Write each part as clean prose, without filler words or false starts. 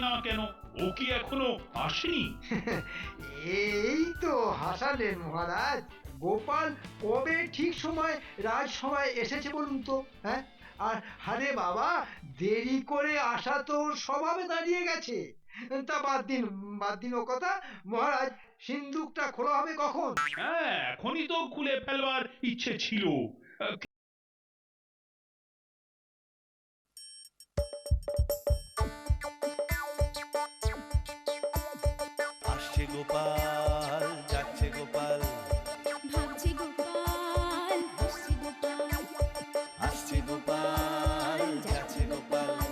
না কেন? ও কি এখনো আসেনি? এই তো হাসালেন মহারাজ। গোপাল কবে ঠিক সময় রাজসভায় এসেছে বলুন তো? হ্যাঁ, আর আরে বাবা, দেরি করে আসা তো ওর স্বভাবে দাঁড়িয়ে গেছে। তা বাদ দিন ও কথা। মহারাজ, সিন্দুকটা খোলা হবে কখন? হ্যাঁ, এখনই তো খুলে ফেলবার ইচ্ছে ছিল। আসছে গোপাল, যাচ্ছে গোপাল, ভাবছে গোপাল, হাসছে গোপাল, আসছে গোপাল, যাচ্ছে গোপাল,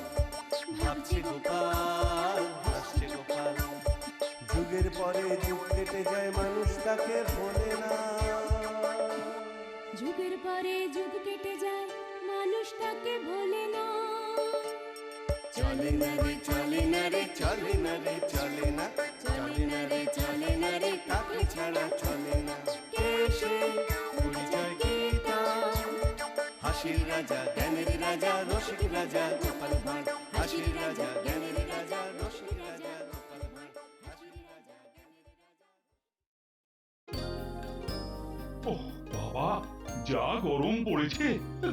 ভাবছে গোপাল, হাসছে গোপাল। যুগের পরে যুগ কেটে যায়, মানুষ তাকে ভোলে না। যুগের পরে যুগ কেটে যায়, মানুষ তাকে ভোলে না। চলে না রে, চলে না রে, চলে না রে, চলে না, চলে না রে, চলে না রে, তাকে ছাড়া চলে না। কে সে? পরিচয় কি তার? হাসির রাজা, জ্ঞানের রাজা, রসিক রাজা গোপাল ভাঁড়। হাসির রাজা, জ্ঞানের রাজা, রসিক রাজা গোপাল ভাঁড়। হাসির রাজা, জ্ঞানের রাজা। ওহ বাবা, যা গরম পড়েছে,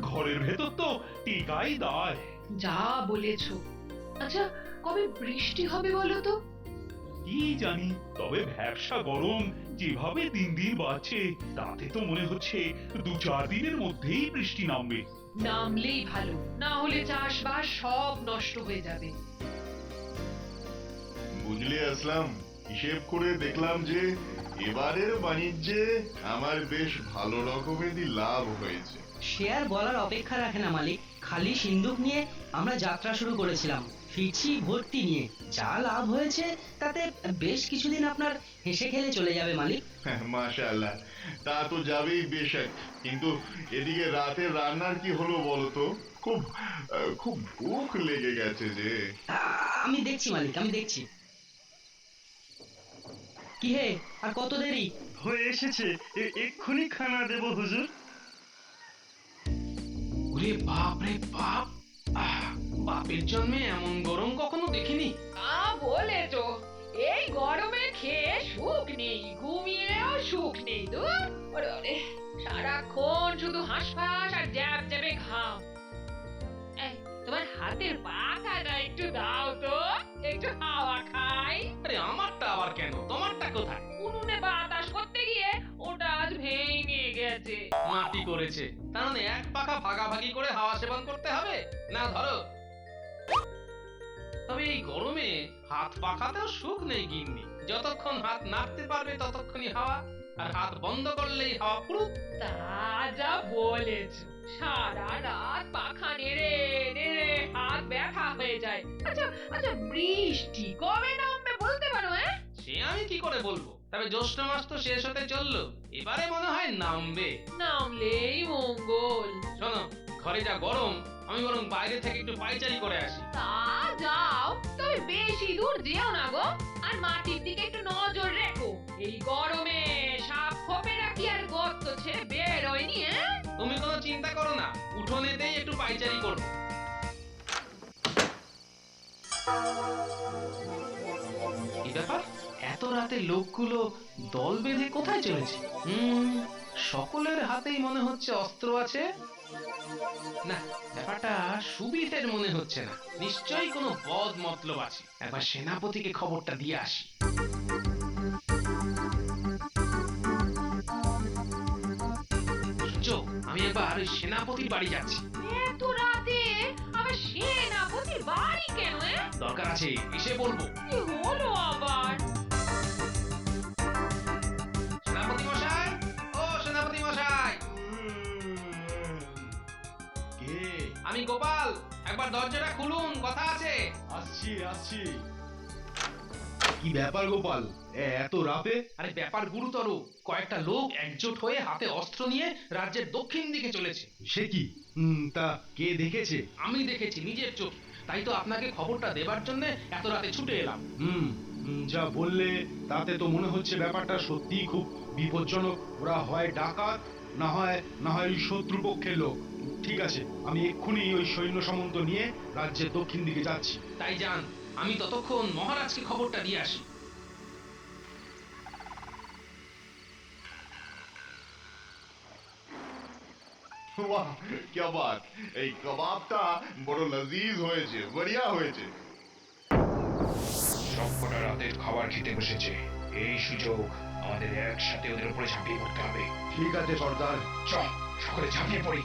ঘরের ভেতর তো টিকাই দায়। যা বলেছো। আচ্ছা, কবে বৃষ্টি হবে বলো তো? কি জানি, তবে ভ্যাবসা গরম যেভাবে দিন দিন বাড়ছে, তাতে তো মনে হচ্ছে 2-4 দিনের মধ্যেই বৃষ্টি নামবে। নামলেই ভালো, না হলে চাষবাস সব নষ্ট হয়ে যাবে। বুঝলে আসলাম, হিসেব করে দেখলাম যে এবারের বাণিজ্যে আমার বেশ ভালো রকমেরই লাভ হয়েছে। সে আর বলার অপেক্ষা রাখে না মালিক। খালি সিন্দুক নিয়ে আমরা যাত্রা শুরু করেছিলাম, ফিরছি ভর্তি নিয়ে। যা লাভ হয়েছে তাতে বেশ কিছুদিন আপনার হেসে খেলে চলে যাবে মালিক। মাশাআল্লাহ, তা তো যাবেই বেশক, কিন্তু এদিকে রাতে রান্নার কি হলো বলো তো? খুব ভুখ লেগে গেছে যে। আমি দেখছি মালিক, আমি দেখছি। কি হে, আর কত দেরি? হয়ে এসেছে, এক্ষুনি খানা দেব হুজুর। ওরে বাপ রে বাপ! বাপের জন্মে এমন গরম কখনো দেখিনি। তা বলেছো, এই গরমে খেয়ে সুখ নেই, ঘুমিয়েও সুখ নেই। দূর, ওরে ওরে, সারাক্ষণ শুধু হাঁসফাঁস আর জ্যাব জ্যাবে ঘাম। এই, তোমার হাতের পাখাটা একটু দাও তো, একটু হাওয়া খাই। আরে আমারটা আবার কেন? তোমারটা কোথায়? উনুনে বাতাস করতে গিয়ে ওটা আজ ভেঙে গেছে। মাটি করেছে, তার মানে এক পাখা ভাগাভাগি করে হাওয়া সেবন করতে হবে না? ধরো। তবে এই গরমে হাত পাখাতেও সুখ নেই গিন্নি। যতক্ষণ হাত নাড়তে পারবে ততক্ষণই হাওয়া, আর হাত বন্ধ করলেই হাওয়া পুরুত। তা যা বলেছো, সারা রাত পাখা নেড়ে নেড়ে হাত ব্যথা হয়ে যায়। আচ্ছা আচ্ছা, বৃষ্টি কবে নামবে বলতে পারো? সে আমি কি করে বলবো? তবে জ্যৈষ্ঠ মাস তো শেষ হতে চললো, এবারে মনে হয় নামবে। নামলেই মঙ্গল। শোনো, ঘরে যা গরম, আমি বরং বাইরে থেকে একটু পাইচারি করে আসি। তা যাও, তবে বেশি দূর যেও না গো, আর মাটির দিকে একটু নজর রেখো। এই গরমে সাপ খোপেরা কি আর গর্ত ছেড়ে বের হয়নি? তুমি কোনো চিন্তা করো না, উঠোনেতেই একটু পাইচারি করবো। কি ব্যাপার, এত রাতে লোকগুলো দল বেঁধে কোথায় চলেছে? সকলের হাতেই মনে হচ্ছে অস্ত্র আছে। না, ব্যাপারটা সুবিধের মনে হচ্ছে না, নিশ্চয়ই কোনো বদ মতলব আছে। একবার সেনাপতিকে খবরটা দিয়ে আসি। শুনছো, আমি এবার ওই সেনাপতির বাড়ি যাচ্ছি। এত রাতে আবার সেনাপতির বাড়ি কেন? দরকার আছে, এসে বলবো। কি হলো আবার? সেনাপতি মশাই, ও সেনাপতি মশাই! কে? আমি গোপাল, একবার দরজাটা খুলুন, কথা আছে। আসছি। কি ব্যাপার গোপাল, এত রাতে? আরে ব্যাপার গুরুতর। কয়েকটা লোক একজোট হয়ে হাতে অস্ত্র নিয়ে রাজ্যের দক্ষিণ দিকে চলেছে। সে কি? তা কে দেখেছে? আমি দেখেছি নিজের চোখ, তাই তো আপনাকে খবরটা দেবার জন্য এত রাতে ছুটে এলাম। যা বললে তাতে তো মনে হচ্ছে ব্যাপারটা সত্যিই খুব বিপজ্জনক। ওরা হয় ডাকাত, না হয় ওই শত্রুপক্ষের লোক। ঠিক আছে, আমি এক্ষুনি ওই সৈন্য সামন্ত নিয়ে রাজ্যের দক্ষিণ দিকে যাচ্ছি। তাই যান, আমি ততক্ষণ মহারাজকে খবরটা দিয়ে আসি। বাহ क्या बात এই কাবাবটা বড় লজিজ হয়েছে বড়িয়া হয়েছে সবকটা রাতের খাবার খেতে বসেছে, এই সুযোগ আমাদের একসাথে ওদের উপরে ঝাঁপিয়ে পড়তে হবে। ঠিক আছে সর্দার। চল সকলে ঝাঁপিয়ে পড়ি।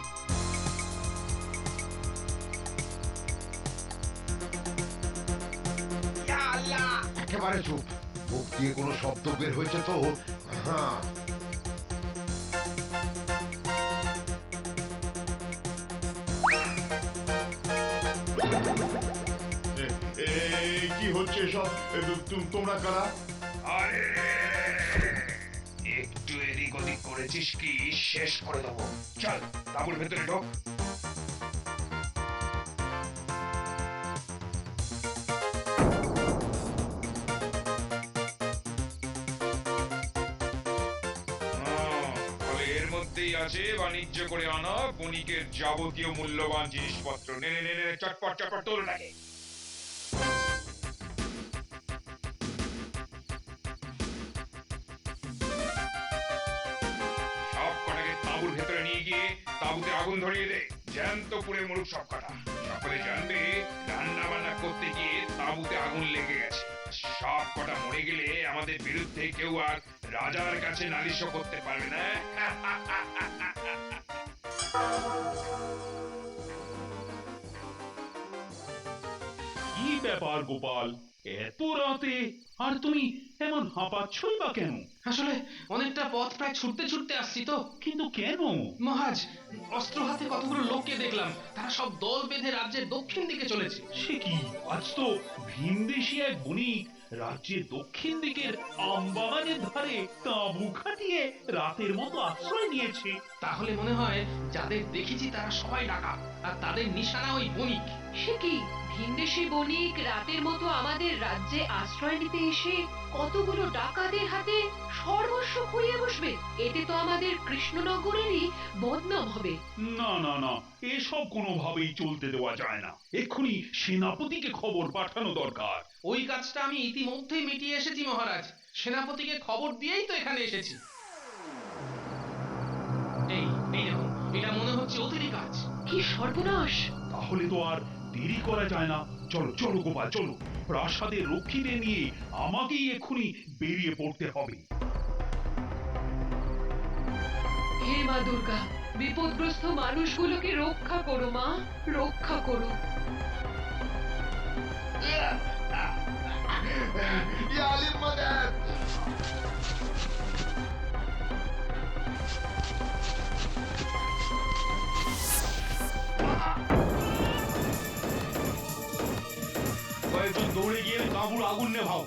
একেবারে চুপ, মুখ দিয়ে কোনো শব্দ বের হয়েছে তো? হ্যাঁ। কি হচ্ছে সব? তোমরা কারা? আরে একটু এদিক ওদিক করেছিস কি শেষ করে দেবো। চল তাঁবুর ভেতরে ঢোক। এর মধ্যেই আছে বাণিজ্য করে আনা বণিকের যাবতীয় মূল্যবান জিনিসপত্র। নে নে নে চটপট চটপট তোল নাকি। সব কটাকে তাঁবুর ভেতরে নিয়ে গিয়ে তাঁবুতে আগুন ধরিয়ে দে। জ্যান্ত পুড়ে মরুক সব কটা। সকলে জানবে রান্না বান্না করতে গিয়ে তাঁবুতে আগুন লেগে গেছে। সব কটা মরে গেলে আমাদের বিরুদ্ধে কেউ আর রাজার কাছে নালিশও করতে পারবে না। কি ব্যাপার গোপাল, এত রাতে আর তুমি এমন হাঁপাচ্ছই বা কেন? আসলে অনেকটা পথ প্রায় ছুটতে ছুটতে আসছি তো। কিন্তু কেন? মহারাজ, অস্ত্র হাতে কতগুলো লোককে দেখলাম, তারা সব দল বেঁধে রাজ্যের দক্ষিণ দিকে চলেছে। সে কি, আজ তো ভিনদেশী এক বণিক রাজ্যের দক্ষিণ দিকের আমবাগানের ধারে তাঁবু খাটিয়ে রাতের মতো আশ্রয় নিয়েছে। তাহলে মনে হয় যাদের দেখেছি তারা সবাই ডাকাত, আর তাদের নিশানা ওই বণিক। সে কি, ভিনদেশী বণিক রাতের মতো আমাদের রাজ্যে আশ্রয় নিতে এসে কতগুলো ডাকাতের হাতে সর্বস্ব খুইয়ে বসবে? এতে তো আমাদের কৃষ্ণনগরেরই বদনাম হবে। না না না, এসব কোনোভাবেই চলতে দেওয়া যায় না। এক্ষুনি সেনাপতিকে খবর পাঠানো দরকার। ওই কাজটা আমি ইতিমধ্যেই মিটিয়ে এসেছি মহারাজ। সেনাপতিকে খবর দিয়েই তো এখানে এসেছি। এই এই দেখুন, এটা মনে হচ্ছে ওদেরই কাজ। কি সর্বনাশ! তাহলে তো আর দেরি করা যায় না। চলো চলো গোপাল চলো, প্রাসাদের রক্ষীরে নিয়ে আমাকেই এক্ষুনি বেরিয়ে পড়তে হবে। হে মা দুর্গা, বিপদগ্রস্ত মানুষগুলোকে রক্ষা করো মা, রক্ষা করো। ইয়া আলিম মাদাদ! কয়েকজন দৌড়ে গিয়ে তাঁবুর আগুন নেভাও।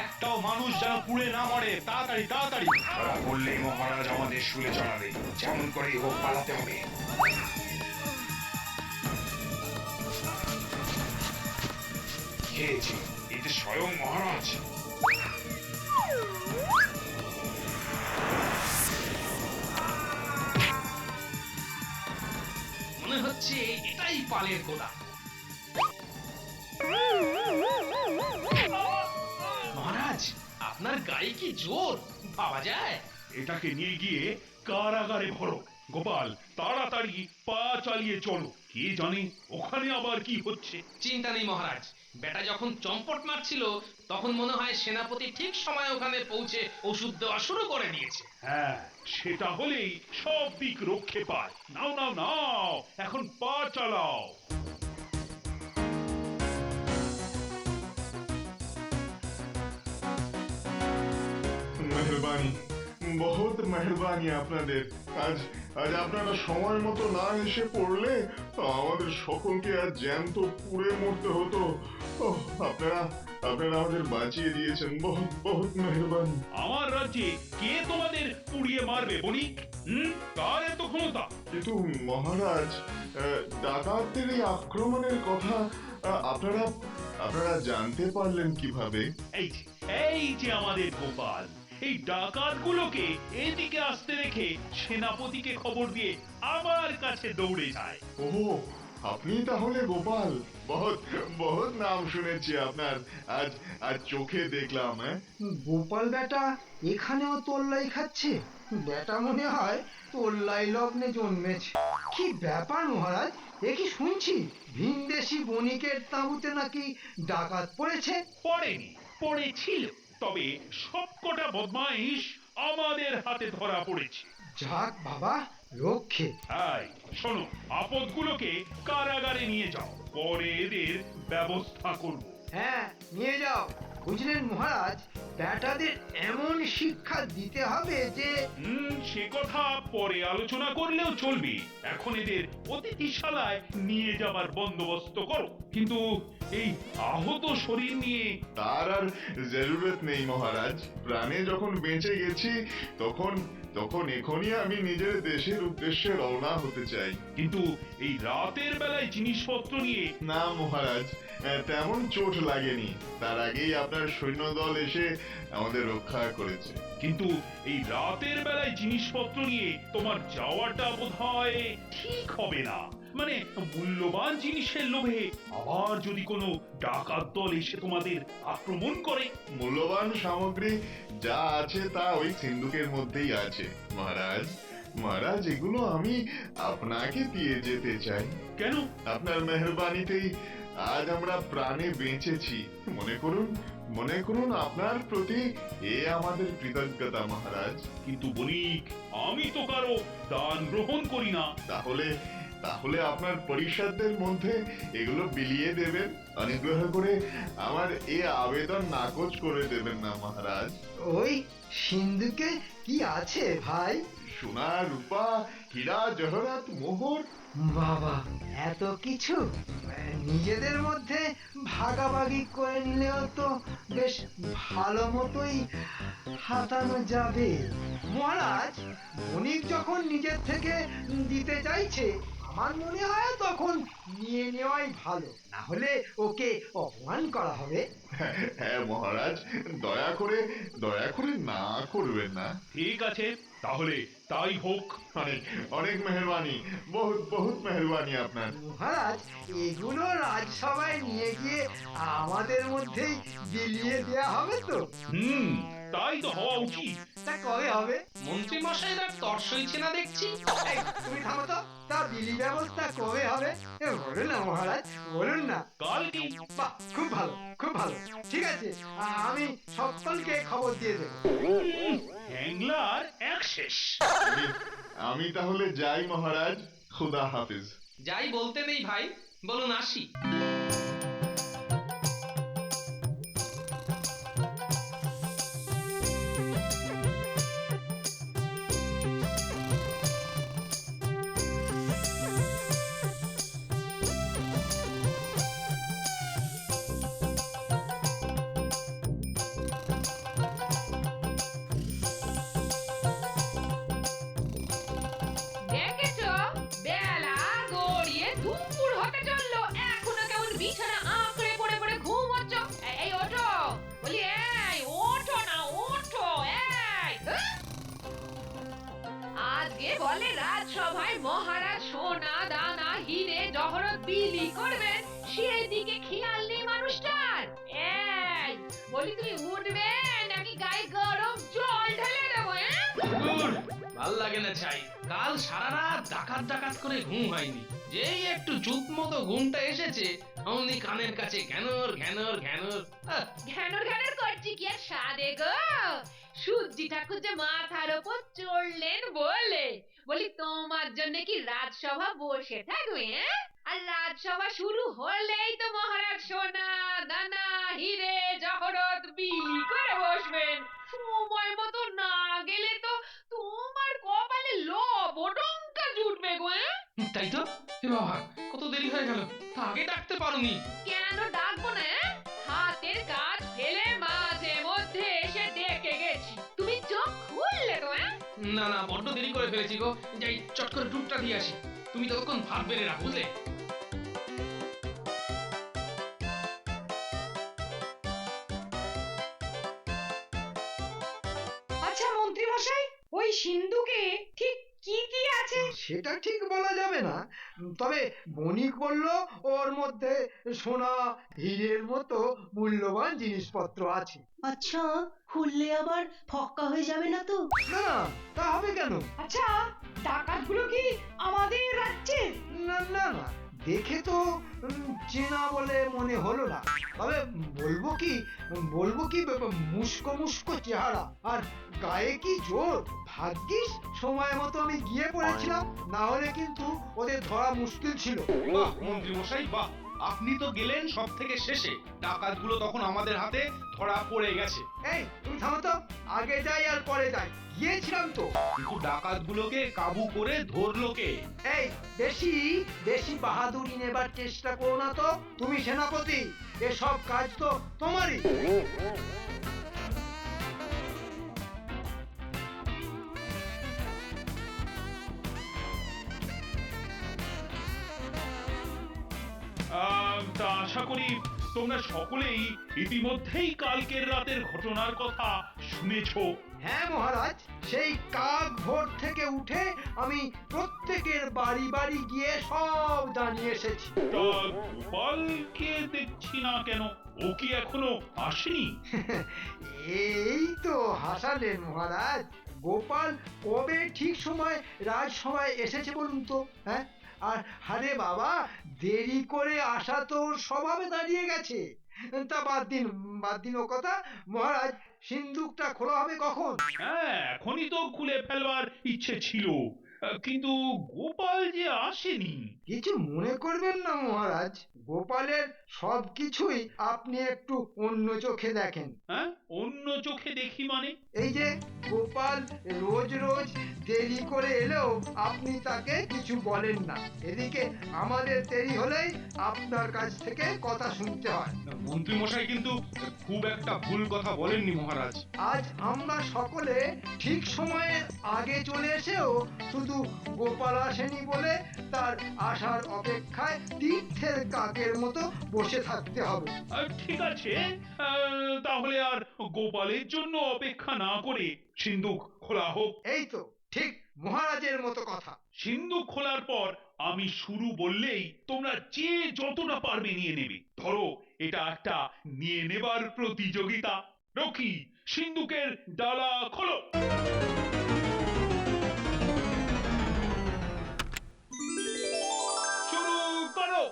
একটাও মানুষ যেন পুড়ে না মরে। তাড়াতাড়ি তাড়াতাড়ি। তারা বললেই মহারাজ আমাদের শুলে চড়াবে, যেমন করেই হোক পালাতে হবে। খেয়েছি, এতে স্বয়ং মহারাজ। মনে হচ্ছে এটাই পালের গোদা। মহারাজ, আপনার গায়ে কি জোর, ভাবা যায়? এটাকে নিয়ে গিয়ে কারাগারে ভরো। গোপাল তাড়াতাড়ি পা চালিয়ে চলো, কে জানে ওখানে আবার কি হচ্ছে। চিন্তা নেই মহারাজ, বেটা যখন চম্পট মারছিল তখন মনে হয় সেনাপতি ঠিক সময় ওখানে পৌঁছে ওষুধ দেওয়া শুরু করে দিয়েছে। হ্যাঁ, সেটা হলেই সব দিক রক্ষে পায়। নাও নাও নাও, এখন পা চালাও। মেহরবানি, বহুত মেহরবানি আপনাদের। আজ আজ আপনারা সময় মতো না এসে পড়লে আমাদের সকলকে আজ জ্যান্ত পুড়ে মরতে হতো। আপনারা আপনারা আমাদের বাঁচিয়ে দিয়েছেন, বহুত বহুত মেহরবানি। আমার রাজ্যে কে তোমাদের পুড়িয়ে মারবে বণিক? কার এত ক্ষমতা? কিন্তু মহারাজ, ডাকাতদের এই আক্রমণের কথা আপনারা আপনারা জানতে পারলেন কিভাবে? এই যে আমাদের গোপাল এই ডাকাতগুলোকে এদিকে আসতে রেখে সেনাপতিকে খবর দিয়ে আমার কাছে দৌড়ে যায়। ও আপনি তাহলে গোপাল, বহুত বহুত নাম শুনেছি আপনার, আজ আজ চোখে দেখলাম। হ্যাঁ, গোপাল বেটা এখানেও তোল্লাই খাচ্ছে। বেটা মনে হয় তোল্লাই লগ্নে জন্মেছে। কি ব্যাপার মহারাজ, এ কি শুনছি ভিনদেশি বণিকের তাঁবুতে নাকি ডাকাত পড়েছে? পড়েনি, পড়েছিল, তবে সবকটা বদমাইশ আমাদের হাতে ধরা পড়েছে। যাক বাবা, রক্ষে। তাই শোনো, আপদগুলোকে কারাগারে নিয়ে যাও, পরে এদের ব্যবস্থা করব। হ্যাঁ, নিয়ে যাও। বুঝলেন মহারাজ, বেটাদের এমন শিক্ষা দিতে হবে যে সে কথা পরে আলোচনা করলেও চলবে, এখন এদের অতিথিশালায় নিয়ে যাবার বন্দোবস্ত করো। কিন্তু এই আহত শরীর নিয়ে তার আর জরুরত নেই মহারাজ। প্রাণে যখন বেঁচে গেছি তখন তখন এখনই আমি নিজের দেশের উদ্দেশ্যে রওনা হতে চাই। কিন্তু এই রাতের বেলায় জিনিসপত্র নিয়ে না মহারাজ, তেমন চোট লাগেনি। তার আগেই আপনার সৈন্যদল এসে আমাদের রক্ষা করেছে। কিন্তু এই রাতের বেলায় জিনিসপত্র নিয়ে তোমার যাওয়াটা বোধহয় ঠিক হবে না। মানে মূল্যবান জিনিসের লোভে আবার যদি কোনো ডাকাত দল এসে তোমাদের আক্রমণ করে। মূল্যবান সামগ্রী যা আছে তা ওই সিন্ধুকের মধ্যেই আছে মহারাজ। মহারাজ, এগুলো আমি আপনাকে দিয়ে যেতে চাই। কেন? আপনার মেহেরবানিতেই আজ আমরা প্রাণে বেঁচেছি। মনে করুন আপনার প্রতি এ আমাদের কৃতজ্ঞতা মহারাজ। কিন্তু বণিক, আমি তো কারো দান গ্রহণ করি না। তাহলে আপনার পরিষদদের মধ্যে এগুলো বিলিয়ে দেবেন। অনুগ্রহ করে আমার এ আবেদন নাকচ করে দেবেন না মহারাজ। ওই সিন্ধুকে কি আছে ভাই? সোনা, রূপা, হীরা, জহরাত, মোহর। বাবা, এত কিছু নিজেদের মধ্যে ভাগাভাগি করে নিলেও তো বেশ ভালো মতোই হাতানো যাবে। মহারাজ, বণিক যখন নিজের থেকে দিতে চাইছে, আমার মনে হয় তখন নিয়ে নেওয়াই ভালো, না হলে ওকে অপমান করা হবে। হ্যাঁ মহারাজ, দয়া করে না করবেন না। ঠিক আছে, তাহলে তাই হোক। অনেক মেহেরবানি, বহুত মেহেরবানি আপনার। মহারাজ, এগুলো রাজসভায় নিয়ে গিয়ে আমাদের মধ্যেই বিলিয়ে দেওয়া হবে তো? তাই তো হওয়া উচিত। তা কবে হবে? মন্ত্রী মশাইরা তর সইছে না দেখছি। এই, তুমি থামো তো। তা বিলি ব্যবস্থা কবে হবে? বলুন না মহারাজ, বলুন না। কালকে। বাহ, খুব ভালো, খুব ভালো। ঠিক আছে, আমি সকলকে খবর দিয়ে দেবো। হ্যাংলার এক শেষ। আমি তাহলে যাই মহারাজ, খুদা হাফিজ। যাই বলতে নেই ভাই, বলুন আসি। দেখেছো, বেলা গড়িয়ে দুপুর হতে চললো, এখনো কেমন বিছানা আঁকড়ে পড়ে পড়ে ঘুমোচ্ছ। এই ওঠো, বলি এই ওঠো না, ওঠো। এই আজকে বলে রাজসভায় মহারাজ সোনা দানা হিরে জহরত বিলি করবেন, সেদিকে খেয়াল নেই মানুষটার। এই বলি, তুমি উঠবে নাকি গায়ে গরম জল ঢেলে দেবো? ভাল লাগে না চাই। কাল সারা রাত ডাকাত করে ঘুম হয়নি। যেই একটু চুপ মতো ঘুমটা এসেছে, অমনি কানের কাছে ঘ্যানর ঘ্যানর ঘ্যানর। ঘ্যানর ঘ্যানর করছি কি আর সাদে গো? সূর্যি ঠাকুর যে মাথার ওপর চড়লেন বলি তোমার জন্য কি রাজসভা বসে থাকবে? আর রাজসভা শুরু হলেই তো মহারাজ সোনা দানা হিরে জহরত বিলি করে বসবেন। সময় মতো না গেলে তো তোমার কপালে লবডঙ্কা জুটবে গো। তাই তো, এ বাবা, কত দেরি হয়ে গেল, তা আগে ডাকতে পারোনি? কেন ডাকবো না? হাতের কাজ ফেলে মাঝে মধ্যে এসে ডেকে গেছি, তুমি চোখ খুললে তো? না না, বড্ড দেরি করে ফেলেছি গো। যাই চট করে টুকটা দিয়ে আসি। তুমি ততক্ষণ ভাত বেড়ে রাখ, বুঝলে? আচ্ছা মন্ত্রী মশাই, ওই সিন্ধুকে ঠিক কি কি আছে? সেটা ঠিক বলা যাবে না, তবে বণিক বলল ওর মধ্যে সোনা হীরের মতো মূল্যবান জিনিসপত্র আছে। আচ্ছা, খুললে আবার ফক্কা হয়ে যাবে না তো? না, তা হবে কেন? আচ্ছা, ডাকাতগুলো কি আমাদের রাজ্যের? না না না, দেখে তো চেনা বলে মনে হলো না। তবে বলবো কি মুস্কো মুস্কো চেহারা আর গায়ে কি জোর। ভাগ্যিস সময় মতো আমি গিয়ে পড়েছিলাম, না হলে কিন্তু ওদের ধরা মুশকিল ছিল। বাহ মন্ত্রী মশাই বাহ, আপনি তো গেলেন সব থেকে শেষে, ডাকাতগুলো তখন আমাদের হাতে ধরা পড়ে গেছে। এই তুমি থামো তো, আগে যাই আর পরে যাই, গিয়েছিলাম তো। কিন্তু ডাকাতগুলোকে কাবু করে ধরলো কে? এই বেশি বেশি বাহাদুরি নেবার চেষ্টা করো না তো, তুমি সেনাপতি, এসব কাজ তো তোমারই। তা আশা করি তোমরা সকলেই ইতিমধ্যেই কালকের রাতের ঘটনার কথা শুনেছো। হ্যাঁ মহারাজ, সেই কাক ভোর থেকে উঠে আমি প্রত্যেকের বাড়ি বাড়ি গিয়ে সব জানিয়ে এসেছি। তা গোপালকে দেখছি না কেন? ও কি এখনো আসেনি? এই তো হাসালেন মহারাজ, গোপাল কবে ঠিক সময় রাজসভায় এসেছে বলুন তো? হ্যাঁ, আর আরে বাবা, দেরি করে আসা তো ওর স্বভাবে দাঁড়িয়ে গেছে। তা বাদ দিন ও কথা। মহারাজ, সিন্দুকটা খোলা হবে কখন? হ্যাঁ, এখনই তো খুলে ফেলবার ইচ্ছে ছিল, কিন্তু গোপাল যে আসেনি। কিছু মনে করবেন না মহারাজ, গোপালের সবকিছুই আপনি একটু অন্য চোখে দেখেন। হ্যাঁ, অন্য চোখে দেখি মানে? এই যে গোপাল রোজ রোজ দেরি করে এলেও আপনি তাকে কিছু বলেন না, এদিকে আমাদের দেরি হলেই আপনার কাছ থেকে কথা শুনতে হয়। মন্ত্রী মশাই কিন্তু খুব একটা ভুল কথা বলেননি মহারাজ। আজ আমরা সকলে ঠিক সময়ের আগে চলে এসেও শুধু গোপাল আসেনি বলে তার আসার অপেক্ষায় তীর্থের কাকের মতো বসে থাকতে হবে। ঠিক আছে, তাহলে আর গোপালের জন্য অপেক্ষা না করে সিন্দুক খোলা হোক। এই তো ঠিক মহারাজের মতো কথা। সিন্ধুক খোলার পর আমি শুরু বললেই তোমরা যে যতটা পারবে নিয়ে নেবে। ধরো এটা একটা নিয়ে নেবার প্রতিযোগিতা। রকি, সিন্ধুকের ডালা খোলো। শুরু করো।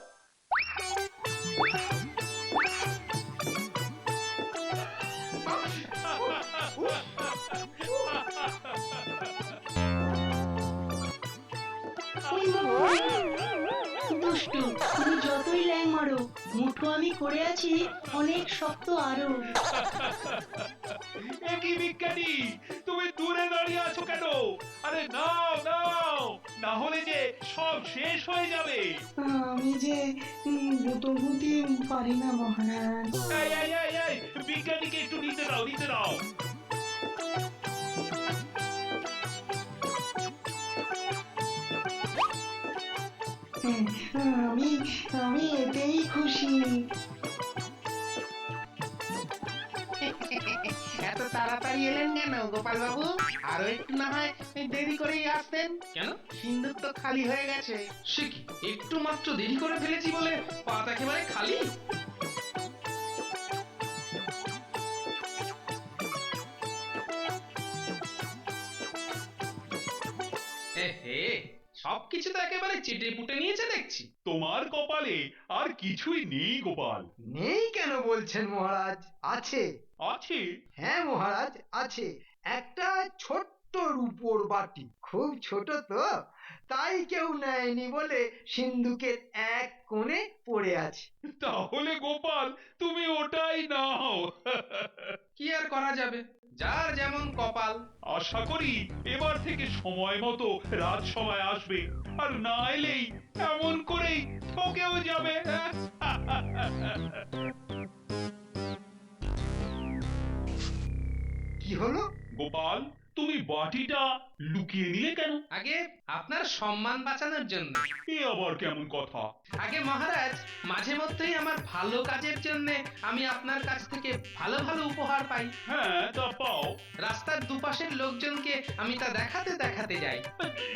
দুষ্টু, তুমি যতই ল্যাং মারো, মুঠো আমি করে আছি অনেক শক্ত আরো। কি বিজ্ঞানী, তুমি দূরে দাঁড়িয়ে আছো কেন? আরে নাও নাও, না হলে যে সব শেষ হয়ে যাবে। আমি যে গুটি পারি না মহারাজ। এই, বিজ্ঞানীকে একটু নিতে দাও। আমি এতেই খুশি। এত তাড়াতাড়ি এলেন কেন গোপাল বাবু? আরো একটু না হয় দেরি করেই আসতেন। কেন, সিন্দুক তো খালি হয়ে গেছে। সে কি, একটু মাত্র দেরি করে ফেলেছি বলে পাত একেবারে খালি? হে, সবকিছু তো একেবারে চেটে পুটে নিয়েছে দেখছি। তোমার কপালে আর কিছুই নেই গোপাল। নেই কেন বলছেন মহারাজ? আছে। আছে? হ্যাঁ মহারাজ, আছে। একটা ছোট্ট রূপোর বাটি, খুব ছোট তো, তাই কেউ নেয়নি বলে সিন্ধুকের এক কোণে পড়ে আছে। তাহলে গোপাল তুমি ওটাই নাও। কি আর করা যাবে, যার যেমন কপাল। আশা করি এবার থেকে সময় মতো রাজসভায় আসবে, আর না এলেই এমন করেই ঠকেও যাবে। কি হলো? গোপাল, তুমি বাটিটা লুকিয়ে নিলে কেন? আগে আপনার সম্মান বাঁচানোর জন্য। এ আবার কেমন কথা? আগে মহারাজ, মাঝে মধ্যেই আমার ভালো কাজের জন্য আমি আপনার কাছ থেকে ভালো ভালো উপহার পাই। হ্যাঁ, তা পাও। রাস্তার দুপাশের লোকজনকে আমি তা দেখাতে দেখাতে যাই।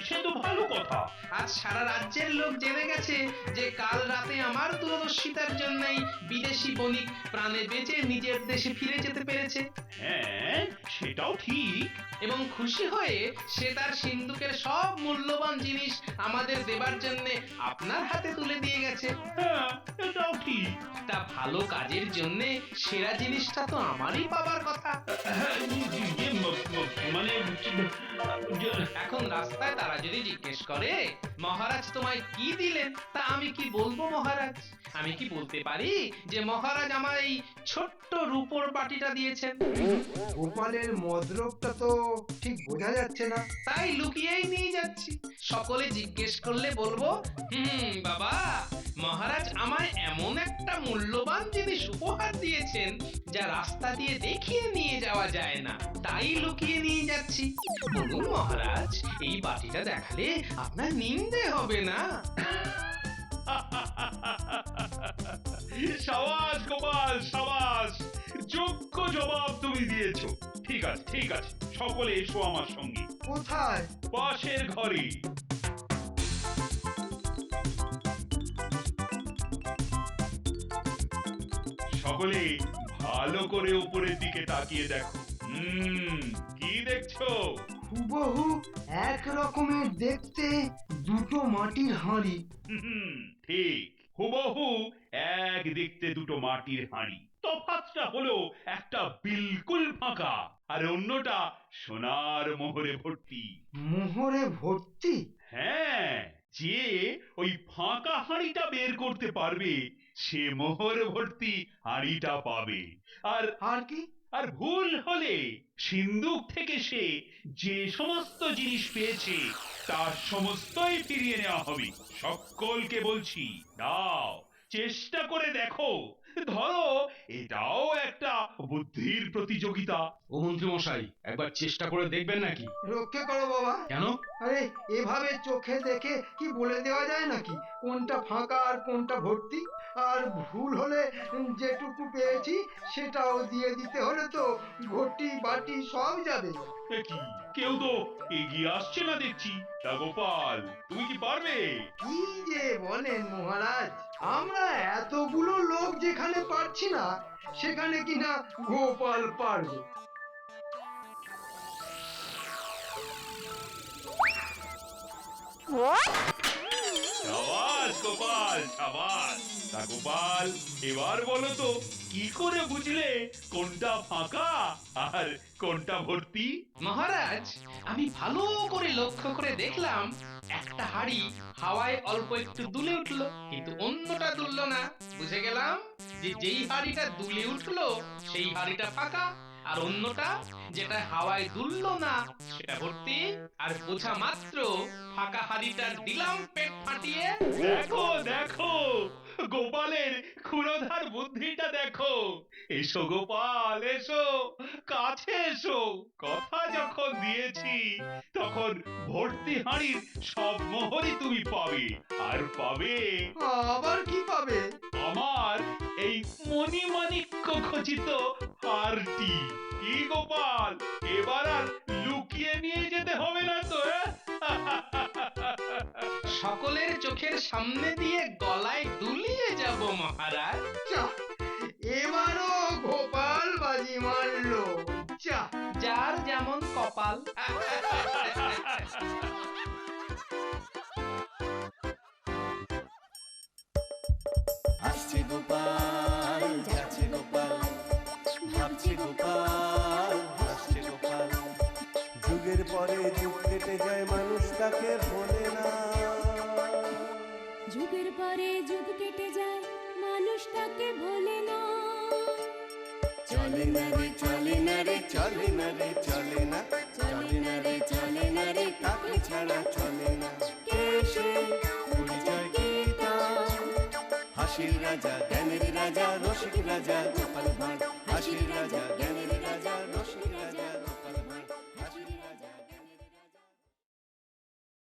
সে তো ভালো কথা। আজ সারা রাজ্যের লোক জেনে গেছে যে কাল রাতে আমার দূরদর্শিতার জন্যই বিদেশি বণিক প্রাণে বেঁচে নিজের দেশে ফিরে যেতে পেরেছে। হ্যাঁ, সেটাও ঠিক। এবং খুশি হয়ে সে তার সিন্ধুকের সব মূল্যবান জিনিস আমাদের দেবার জন্য আপনার হাতে তুলে দিয়ে গেছে। হ্যাঁ, এটাও ঠিক। তা ভালো কাজের জন্য সেরা জিনিসটা তো আমারই পাবার কথা। মানে এখন রাস্তায় তারা যদি জিজ্ঞেস করে মহারাজ তোমায় কি দিলেন, তা আমি কি বলবো মহারাজ? আমি কি বলতে পারি যে মহারাজ আমার এই ছোট্ট রূপোর বাটিটা দিয়েছেন? গোপালের মদ্রকটা তো ঠিক বোঝা যাচ্ছে না। তাই লুকিয়েই নিয়ে যাচ্ছি। সকলে জিজ্ঞেস করলে বলবো বাবা, মহারাজ আমায় এমন একটা মূল্যবান জিনিস উপহার দিয়েছেন যা রাস্তা দিয়ে দেখিয়ে নিয়ে যাওয়া যায় না, তাই লুকিয়ে নিয়ে যাচ্ছি। বলুন মহারাজ, এই বাটিটা দেখালে আপনার নিন্দে হবে না? সাবাস গোপাল, সাবাস। যোগ্য জবাব তুমি দিয়েছো। ঠিক আছে, ঠিক আছে, সকলে এসো আমার সঙ্গে। কোথায়? পাশের ঘরে। সকলে ভালো করে উপরের দিকে তাকিয়ে দেখো। কি দেখছো? হুবহু এক রকমের দেখতে দুটো মাটির হাঁড়ি। ঠিক, হুবহু এক দেখতে দুটো মাটির হাঁড়ি। তফাৎটা হলো একটা বিলকুল ফাঁকা আর অন্যটা সোনার মোহরে ভর্তি। মোহরে ভর্তি? হ্যাঁ, যে ওই ফাঁকা হাঁড়িটা বের করতে পারবে সে মোহর ভর্তি হাঁড়িটা পাবে। আর আর কি? আর ভুল হলে সিন্ধুক থেকে সে যে সমস্ত জিনিস পেয়েছে তার সমস্তই ফিরিয়ে নেওয়া হবে। সকলকে বলছি, দাও, চেষ্টা করে দেখো। ধরো এটাও একটা বুদ্ধির প্রতিযোগিতা। ও মন্ত্রী মশাই, একবার চেষ্টা করে দেখবেন নাকি? রক্ষে করো বাবা। কেন? আরে এভাবে চোখে দেখে কি বলে দেওয়া যায় নাকি কোনটা ফাঁকা আর কোনটা ভর্তি? আর ভুল হলে যেটুকু পেয়েছি সেটাও দিয়ে দিতে হলে তো ঘটি বাটি সব যাবে। এ কি, কেউ তো এগিয়ে আসছে না দেখছি। তা গোপাল, তুমি কি পারবে? কি যে বলেন মহারাজ, আমরা এতগুলো লোক যেখানে পারছি না সেখানে কিনা গোপাল পারবে? সাবাস গোপাল, সাবাস। তা গোপাল, এবার বলো তো কি করে বুঝলে কোনটা ফাঁকা আর কোনটা ভর্তি? মহারাজ, আমি ভালো করে লক্ষ্য করে দেখলাম একটা হাড়ি হাওয়ায় অল্প একটু দুলে উঠলো, কিন্তু অন্যটা দুললো না। বুঝে গেলাম যে যেই হাড়িটা দুলে উঠলো সেই হাড়িটা ফাঁকা, আর অন্যটা যেটা হাওয়ায় দুললো না সেটা ভর্তি। আর বোঝা মাত্র ফাঁকা হাড়িটার দিলাম পেট ফাটিয়ে। দেখো দেখো, গোপালের ক্ষুরধার বুদ্ধিটা দেখো। এসো গোপাল, এসো, কাছে এসো। কথা যখন দিয়েছি তখন ভর্তি হাঁড়ির সব মোহরই তুমি পাবে। আর পাবে, আবার কি পাবে? আমার এই মণিমাণিক্য খচিত হারটি। কি গোপাল, এবার আর লুকিয়ে নিয়ে যেতে হবে না তো? সকলের চোখের সামনে দিয়ে গলায় দুলিয়ে যাব মহারাজ। যা, এবারও গোপাল বাজি মারলো। যা, যার যেমন কপাল। আসছে গোপাল, যাচ্ছে গোপাল, ভাবছে গোপাল, হাসছে গোপাল। যুগের পরে যুগ কেটে যায়, মানুষ তাকে ভোলে না। যুগের পরে যুগ কেটে যায় মানুষ তাকে ভোলে না। চলে না রে, চলে না রে, চলে না রে, চলে না, চলে না রে, চলে না রে, তাকে ছাড়া চলে না। কে সে? পরিচয় কি তার? হাসির রাজা, জ্ঞানের রাজা, রসিক রাজা গোপাল ভাঁড়। হাসির রাজা, জ্ঞানের রাজা, রসিক রাজা।